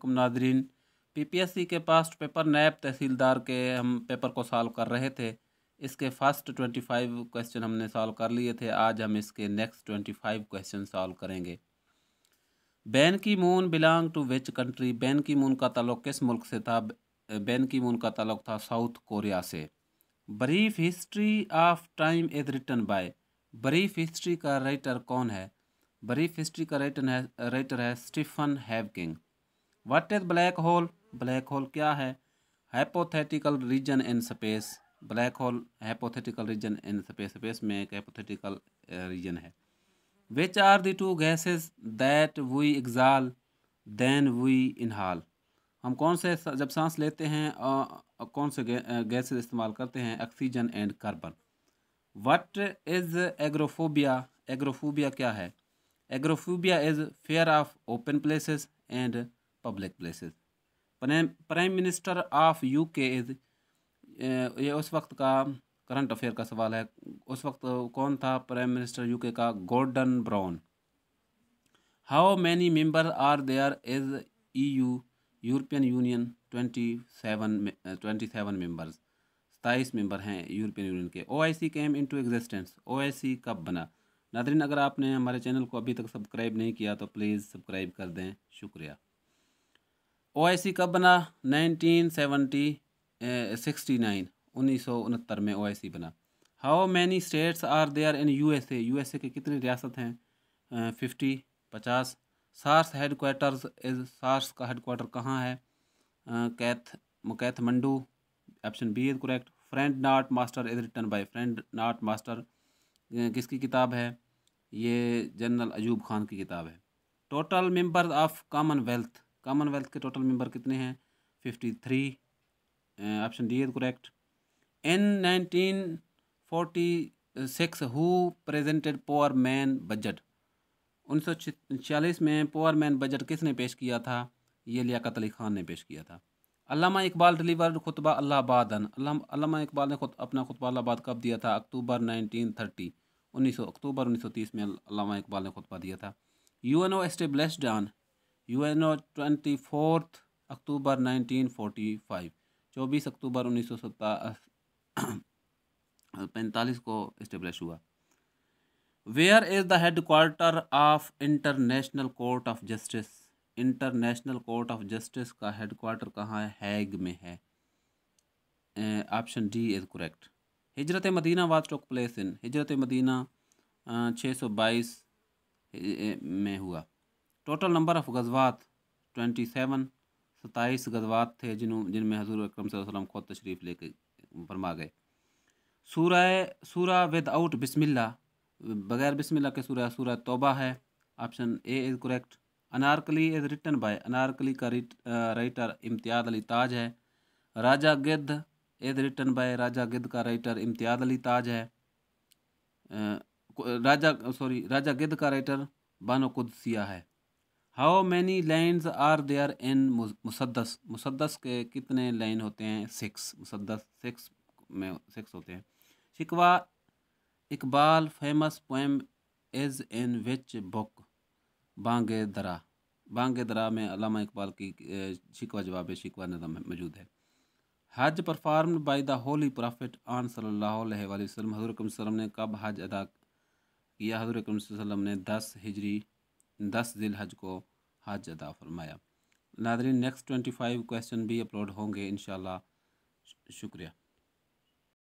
वालेकुम नाजरीन। पीपीएससी के पास्ट पेपर नैब तहसीलदार के हम पेपर को सॉल्व कर रहे थे। इसके फर्स्ट 25 क्वेश्चन हमने सॉल्व कर लिए थे। आज हम इसके नेक्स्ट 25 क्वेश्चन सॉल्व करेंगे। Ban Ki Moon belong to which country? Ban Ki Moon का ताल्लुक किस मुल्क से था? बैन की मून का ताल्लुक था साउथ कोरिया से। Brief history of time is written by? Brief history का राइटर कौन है? ब्रीफ हिस्ट्री का राइटर है Stephen Hawking. What is black hole? Black hole क्या है? Hypothetical region in space. Black hole hypothetical region in space, space में एक hypothetical region है। Which are the two gases that we exhale than we inhale? हम कौन से जब सांस लेते हैं कौन से गैसेस इस्तेमाल करते हैं? Oxygen and carbon. What is agoraphobia? Agoraphobia क्या है? Agoraphobia is fair of open places and public places. Prime minister of UK is, ये उस वक्त का करंट अफेयर का सवाल है। उस वक्त कौन था प्राइम मिनिस्टर यूके का? Gordon Brown. How many member are there is EU? European Union 27 members, 27 member हैं यूरोपियन यूनियन के। OIC came into existence? OIC कब बना? नादरीन, अगर आपने हमारे चैनल को अभी तक सब्सक्राइब नहीं किया तो प्लीज़ सब्सक्राइब कर दें, शुक्रिया। ओआईसी कब बना? 1969 में ओआईसी बना। How many states are there in USA? USA के कितनी रियासत हैं? 50। सार्स हेडक्वार्टर्स इज, सार्स का हेडक्वार्टर कहाँ है? Kathmandu. Option B is correct. Friend not master is written by? Friend not master किसकी किताब है? ये जनरल अयूब खान की किताब है। Total members of Commonwealth, Commonwealth के टोटल मेंबर कितने हैं? 53। Option D is correct. In 1946 who presented poor man budget? 1946 में पुअर मैन बजट किसने पेश किया था? ये लियाकत अली खान ने पेश किया था। अल्लामा इकबाल डिलीवर्ड खुतबा अल्लाहाबादन? अल्लामा इकबाल ने अपना खुतबा अल्लाहाबाद कब दिया था? अक्टूबर 1930, 1930 में अल्लामा इकबाल ने खुतबा दिया था। UNO established on? यूएनओ 24 अक्टूबर 1945, 24 अक्टूबर 1945 को इस्टेब्लिश हुआ। Where is the headquarter of international court of justice? International court of justice का हेडक्वार्टर कहाँ है? हैग में है। Option D is correct. हिजरत Medina was took place in? हिजरत मदीना 622 में हुआ। टोटल नंबर ऑफ गज़वात 27, 27 गज़वात थे जिनमें हज़ूर अकरम सल्लल्लाहु अलैहि वसल्लम खुद तशरीफ़ लेके फरमा गए। सूरा विदाउट बिस्मिल्लाह, बगैर बिस्मिल्लाह के सूरा तौबा है। Option A is correct. Anarkali is written by? Anarkali का राइटर इम्तियाज़ अली ताज है। राजा गिद्ध इज़ रिटन बाय? राजा गिद्ध का राइटर इम्तियाज़ अली ताज है। राजा गिद्ध का राइटर बानो कुदसिया है। How many lines are there in मुसद्दस? मुसद्दस के कितने लाइन होते हैं? 6। मुसद्दस 6 में 6 होते हैं। Shikwa Iqbal famous poem is in which book? Bange Dara. Bange दरा में अल्लामा इकबाल की शिकवा जवाब शिकवा नज़म मौजूद है। हज performed by the holy prophet on सल्लल्लाहु अलैहि वसल्लम? हज़रत अकरम सल्लल्लाहु अलैहि वसल्लम ने कब हज अदा किया? हज़रत अकरम सल्लल्लाहु अलैहि वसल्लम ने 10 हिजरी 10 जिलहज को हज अदा फरमाया। नादरीन, नेक्स्ट 25 क्वेश्चन भी अपलोड होंगे इंशाल्लाह। शुक्रिया।